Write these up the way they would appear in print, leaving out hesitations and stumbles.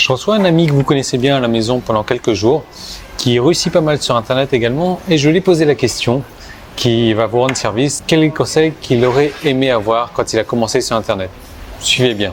Je reçois un ami que vous connaissez bien à la maison pendant quelques jours, qui réussit pas mal sur Internet également, et je lui ai posé la question, qui va vous rendre service, quel est le conseil qu'il aurait aimé avoir quand il a commencé sur Internet? Suivez bien.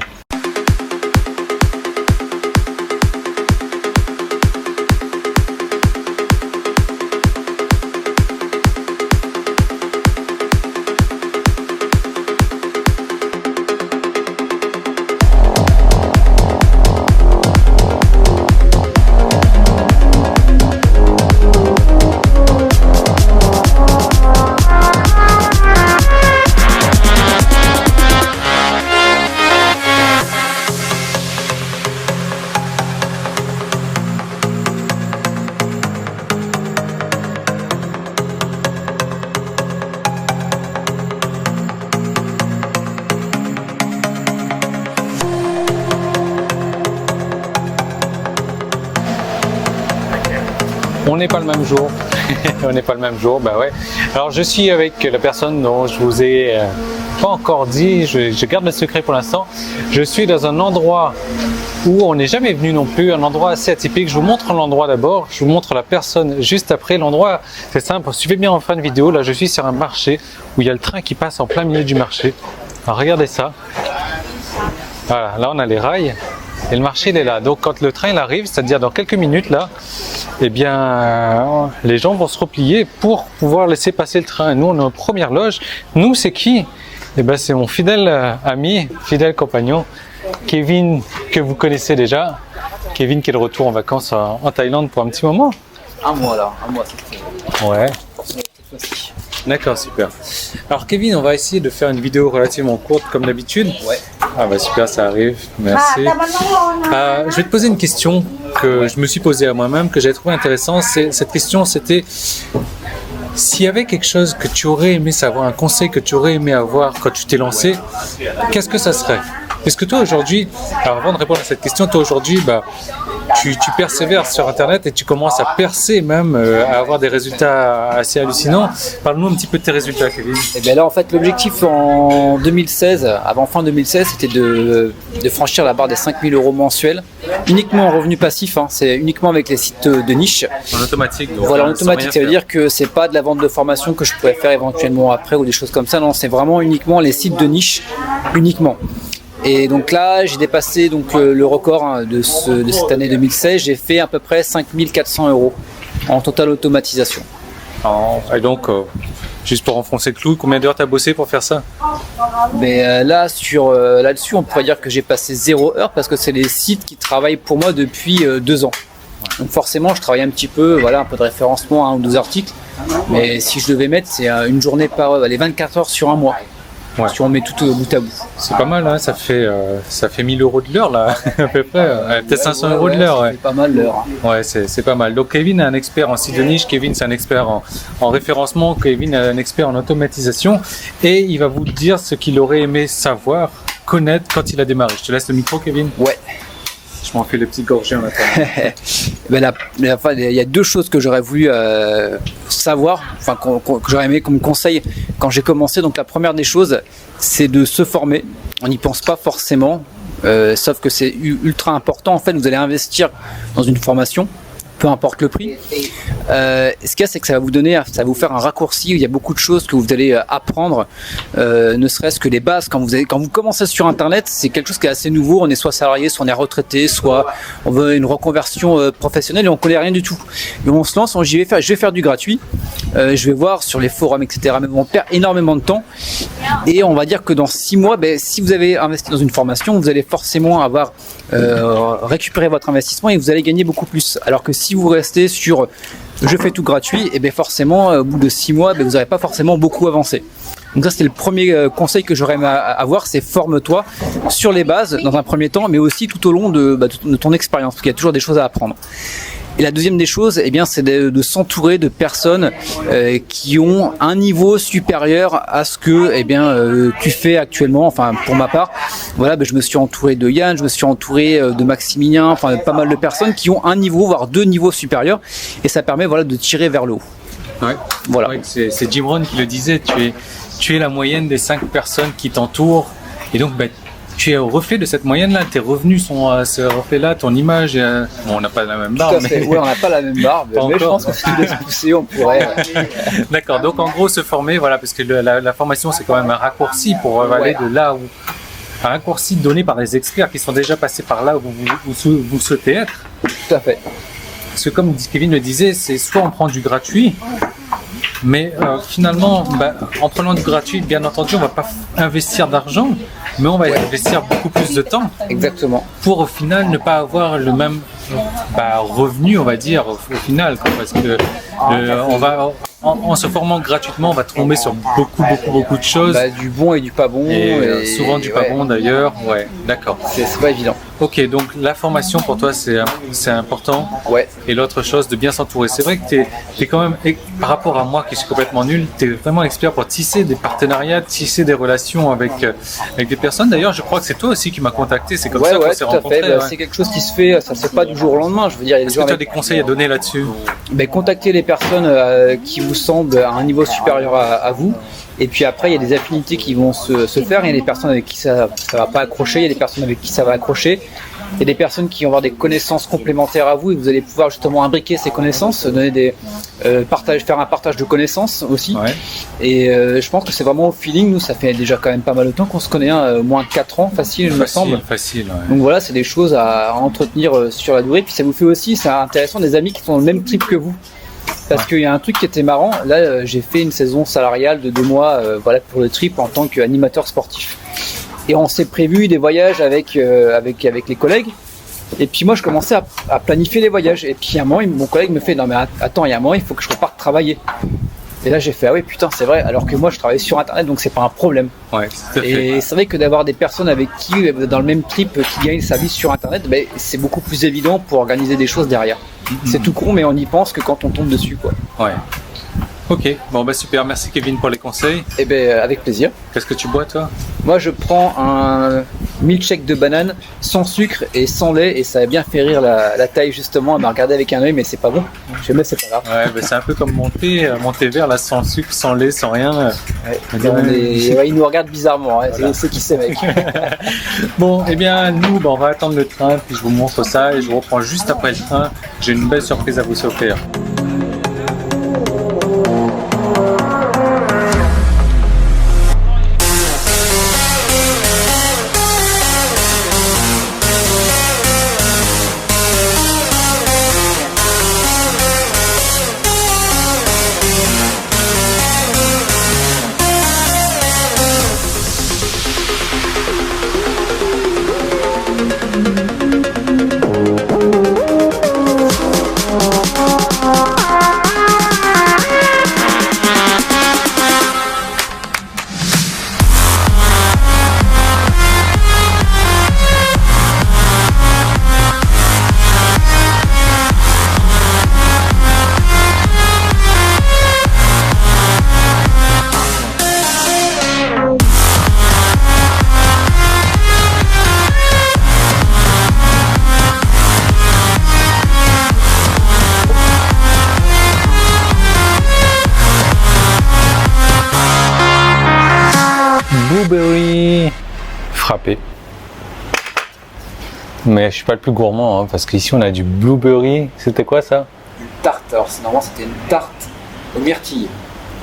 On n'est pas le même jour, on n'est pas le même jour, bah ouais. Alors je suis avec la personne dont je vous ai pas encore dit, je garde le secret pour l'instant. Je suis dans un endroit où on n'est jamais venu non plus, un endroit assez atypique. Je vous montre l'endroit d'abord, je vous montre la personne juste après. L'endroit, c'est simple, suivez bien en fin de vidéo. Là je suis sur un marché où il y a le train qui passe en plein milieu du marché. Alors regardez ça, voilà, là on a les rails. Et le marché il est là, donc quand le train il arrive, c'est-à-dire dans quelques minutes là, eh bien les gens vont se replier pour pouvoir laisser passer le train. Nous on est en première loge. Nous c'est qui? Eh bien c'est mon fidèle ami, fidèle compagnon, Kevin, que vous connaissez déjà. Kevin qui est de retour en vacances en Thaïlande pour un petit moment. Un mois là, un mois cette fois. Ouais. Cette fois-ci. D'accord, super. Alors Kevin, on va essayer de faire une vidéo relativement courte comme d'habitude. Ouais. Ah bah super, ça arrive, merci. Je vais te poser une question que je me suis posée à moi-même, que j'ai trouvé intéressante. Cette question, c'était s'il y avait quelque chose que tu aurais aimé savoir, un conseil que tu aurais aimé avoir quand tu t'es lancé, qu'est-ce que ça serait? Est-ce que toi aujourd'hui, alors avant de répondre à cette question, toi aujourd'hui, tu persévères sur Internet et tu commences à percer même, à avoir des résultats assez hallucinants. Parle-nous un petit peu de tes résultats, Kevin. Et bien là, en fait, l'objectif en 2016, avant fin 2016, c'était de franchir la barre des 5 000 € mensuels, uniquement en revenu passif. Hein, c'est uniquement avec les sites de niche. En automatique. Donc, voilà, en automatique, ça veut dire que c'est pas de la vente de formation que je pourrais faire éventuellement après ou des choses comme ça. Non, c'est vraiment uniquement les sites de niche, uniquement. Et donc là, j'ai dépassé donc, le record de cette année 2016. J'ai fait à peu près 5 400 € en totale automatisation. Et donc, juste pour enfoncer le clou, combien d'heures tu as bossé pour faire ça? Mais là-dessus, on pourrait dire que j'ai passé 0 heure parce que c'est les sites qui travaillent pour moi depuis 2 ans. Donc forcément, je travaille un petit peu, voilà, un peu de référencement, 1 ou 2 articles. Mais si je devais mettre, c'est une journée par les 24 heures sur un mois. Ouais. Si on met tout bout à bout. C'est pas mal, hein, ça fait 1000 € de l'heure là, à peu près, peut-être 500 € de l'heure. C'est pas mal l'heure. Ouais, c'est pas mal. Donc Kevin est un expert en site de niche, Kevin c'est un expert en référencement, Kevin est un expert en automatisation et il va vous dire ce qu'il aurait aimé savoir, connaître quand il a démarré. Je te laisse le micro, Kevin. Ouais. Je m'en fais les petites gorgées en attendant. Ben il y a 2 choses que j'aurais voulu savoir, enfin que j'aurais aimé comme conseil quand j'ai commencé. Donc la première des choses, c'est de se former. On n'y pense pas forcément, sauf que c'est ultra important. En fait, vous allez investir dans une formation, peu importe le prix. Ce qu'il y a, c'est que ça va vous faire un raccourci. Il y a beaucoup de choses que vous allez apprendre, ne serait-ce que les bases. Quand vous commencez sur Internet, c'est quelque chose qui est assez nouveau. On est soit salarié, soit on est retraité, soit on veut une reconversion professionnelle et on connaît rien du tout. Et on se lance, je vais faire du gratuit. Je vais voir sur les forums, etc. Mais on perd énormément de temps. Et on va dire que dans 6 mois, si vous avez investi dans une formation, vous allez forcément avoir récupéré votre investissement et vous allez gagner beaucoup plus. Alors que si vous restez sur je fais tout gratuit, et bien forcément au bout de 6 mois, vous n'aurez pas forcément beaucoup avancé. Donc ça, c'était le premier conseil que j'aurais aimé avoir, c'est forme-toi sur les bases dans un premier temps, mais aussi tout au long de ton expérience, parce qu'il y a toujours des choses à apprendre. Et la deuxième des choses, eh bien, c'est de s'entourer de personnes qui ont un niveau supérieur à ce que tu fais actuellement. Enfin, pour ma part, voilà, je me suis entouré de Yann, je me suis entouré de Maximilien, enfin pas mal de personnes qui ont un niveau, voire 2 niveaux supérieurs, et ça permet de tirer vers le haut. Ouais. Voilà. Ouais, c'est Jim Rohn qui le disait. Tu es la moyenne des 5 personnes qui t'entourent, et donc tu es au reflet de cette moyenne-là. Tes revenus sont à ce reflet-là, ton image. Bon, on n'a pas la même barbe. Mais... Oui, on n'a pas la même barbe, mais je pense que si tu laisses pousser, on pourrait. D'accord, donc en gros, se former, voilà, parce que la formation, c'est quand même un raccourci pour aller de là où. Un raccourci donné par des experts qui sont déjà passés par là où vous souhaitez être. Tout à fait. Parce que comme Kevin le disait, c'est soit on prend du gratuit, mais finalement, en prenant du gratuit, bien entendu, on ne va pas investir d'argent, mais on va investir beaucoup plus de temps. Exactement. Pour au final ne pas avoir le même revenu, on va dire, au final, parce que en se formant gratuitement, on va tomber sur beaucoup de choses. Du bon et du pas bon. Et souvent du pas bon d'ailleurs. Ouais, d'accord. C'est pas évident. Ok, donc la formation pour toi c'est important. Ouais. Et l'autre chose, de bien s'entourer. C'est vrai que t'es quand même, par rapport à moi qui suis complètement nul, t'es vraiment expert pour tisser des partenariats, tisser des relations avec des personnes. D'ailleurs, je crois que c'est toi aussi qui m'as contacté. C'est comme ça qu'on s'est rencontrés. C'est quelque chose qui se fait, ça se fait pas du jour au lendemain. Je veux dire, il y a des gens. Est-ce que tu as des conseils à donner là-dessus? Contactez les personnes qui vous semblent à un niveau supérieur à vous. Et puis après, il y a des affinités qui vont se faire. Il y a des personnes avec qui ça va pas accrocher. Il y a des personnes avec qui ça va accrocher. Il y a des personnes qui vont avoir des connaissances complémentaires à vous et vous allez pouvoir justement imbriquer ces connaissances, donner faire un partage de connaissances aussi. Ouais. Et je pense que c'est vraiment au feeling. Nous, ça fait déjà quand même pas mal de temps qu'on se connaît, au moins 4 ans, facile, me semble. Facile, ouais. Donc voilà, c'est des choses à entretenir sur la durée. Puis ça vous fait aussi, c'est intéressant, des amis qui sont dans le même trip que vous. Parce qu'il y a un truc qui était marrant, là j'ai fait une saison salariale de 2 mois pour le trip en tant qu'animateur sportif. Et on s'est prévu des voyages avec les collègues. Et puis moi je commençais à planifier les voyages. Et puis à un moment, mon collègue me fait « Non mais attends, il y a un moment, il faut que je reparte travailler ». Et là j'ai fait « Ah oui putain c'est vrai », alors que moi je travaille sur internet donc c'est pas un problème. Ouais, et c'est vrai que d'avoir des personnes avec qui dans le même trip qui gagnent sa vie sur internet, c'est beaucoup plus évident pour organiser des choses derrière. C'est tout con mais on y pense que quand on tombe dessus quoi. Ouais. Ok, bon super, merci Kevin pour les conseils. Avec plaisir. Qu'est-ce que tu bois toi? Moi je prends un milkshake de banane sans sucre et sans lait et ça a bien fait rire la taille justement, elle m'a regardé avec un œil mais c'est pas bon. Je sais même c'est pas grave. Ouais, c'est un peu comme mon thé vert là, sans sucre, sans lait, sans rien. Il nous regarde bizarrement, voilà. C'est qui c'est mec. Bon, nous on va attendre le train puis je vous montre ça et je vous reprends juste après le train. J'ai une belle surprise à vous offrir. Blueberry frappé. Mais je suis pas le plus gourmand parce qu'ici on a du blueberry. C'était quoi ça? Une tarte. Alors normalement c'était une tarte aux myrtilles.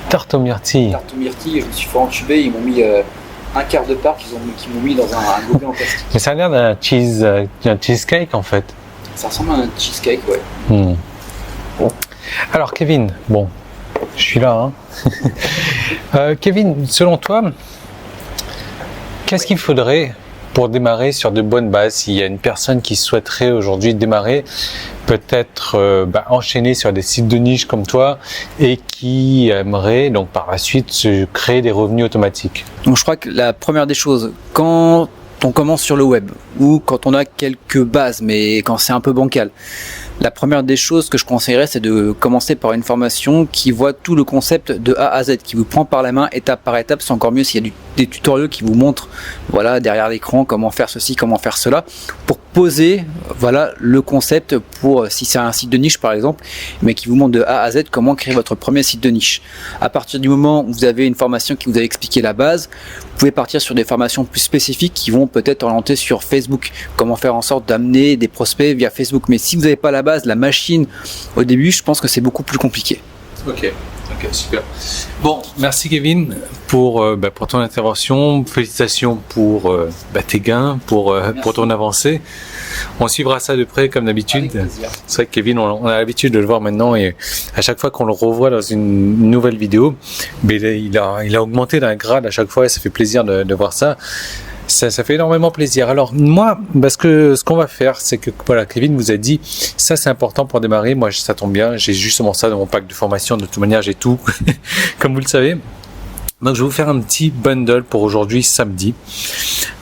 Tarte aux myrtilles. Tarte aux myrtilles. Je me suis fait entuber. Ils m'ont mis un quart de part qu'ils m'ont mis dans un gobelet en plastique. Mais ça a l'air d'un cheesecake en fait. Ça ressemble à un cheesecake, ouais. Alors Kevin, bon, je suis là. Kevin, selon toi, qu'est-ce qu'il faudrait pour démarrer sur de bonnes bases? S'il y a une personne qui souhaiterait aujourd'hui démarrer, peut-être enchaîner sur des sites de niche comme toi et qui aimerait donc par la suite se créer des revenus automatiques. Donc je crois que la première des choses, quand on commence sur le web ou quand on a quelques bases, mais quand c'est un peu bancal, la première des choses que je conseillerais, c'est de commencer par une formation qui voit tout le concept de A à Z, qui vous prend par la main étape par étape. C'est encore mieux s'il y a des tutoriels qui vous montrent, voilà, derrière l'écran, comment faire ceci, comment faire cela, pour poser voilà le concept pour si c'est un site de niche par exemple, mais qui vous montre de A à Z comment créer votre premier site de niche. À partir du moment où vous avez une formation qui vous a expliqué la base, vous pouvez partir sur des formations plus spécifiques qui vont peut-être orienter sur Facebook, comment faire en sorte d'amener des prospects via Facebook. Mais si vous n'avez pas la base, la machine au début, je pense que c'est beaucoup plus compliqué. Ok, super. Bon, merci Kevin pour ton intervention. Félicitations pour tes gains, pour ton avancée. On suivra ça de près comme d'habitude. C'est vrai que Kevin, on a l'habitude de le voir maintenant et à chaque fois qu'on le revoit dans une nouvelle vidéo, il a augmenté d'un grade à chaque fois et ça fait plaisir de voir ça. Ça fait énormément plaisir. Alors moi, ce qu'on va faire, c'est que voilà, Kevin vous a dit, ça c'est important pour démarrer. Moi, ça tombe bien, j'ai justement ça dans mon pack de formation. De toute manière, j'ai tout, comme vous le savez. Donc je vais vous faire un petit bundle pour aujourd'hui, samedi,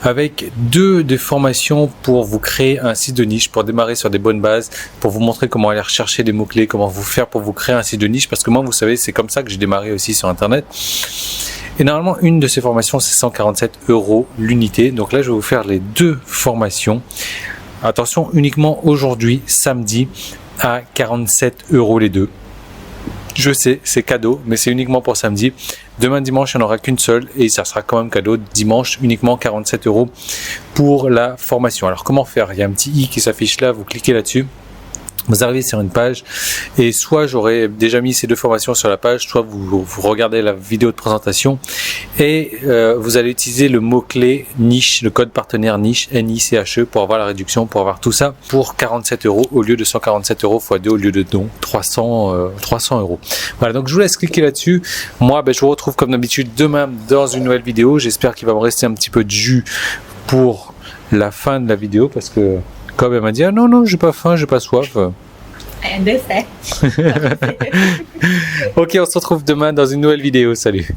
avec 2 des formations pour vous créer un site de niche, pour démarrer sur des bonnes bases, pour vous montrer comment aller rechercher des mots-clés, comment vous faire pour vous créer un site de niche. Parce que moi, vous savez, c'est comme ça que j'ai démarré aussi sur Internet. Et normalement, une de ces formations, c'est 147 € l'unité. Donc là, je vais vous faire les 2 formations. Attention, uniquement aujourd'hui, samedi, à 47 € les 2. Je sais, c'est cadeau, mais c'est uniquement pour samedi. Demain dimanche, il n'y en aura qu'une seule et ça sera quand même cadeau. Dimanche, uniquement 47 € pour la formation. Alors, comment faire? Il y a un petit i qui s'affiche là, vous cliquez là-dessus. Vous arrivez sur une page et soit j'aurais déjà mis ces 2 formations sur la page, soit vous regardez la vidéo de présentation et vous allez utiliser le mot-clé niche, le code partenaire niche, NICHE, pour avoir la réduction, pour avoir tout ça pour 47 € au lieu de 147 € x 2 au lieu de 300 €. Voilà, donc je vous laisse cliquer là-dessus. Moi, je vous retrouve comme d'habitude demain dans une nouvelle vidéo. J'espère qu'il va me rester un petit peu de jus pour la fin de la vidéo parce que comme elle m'a dit, ah non, j'ai pas faim, j'ai pas soif. I understand. Ok, on se retrouve demain dans une nouvelle vidéo. Salut.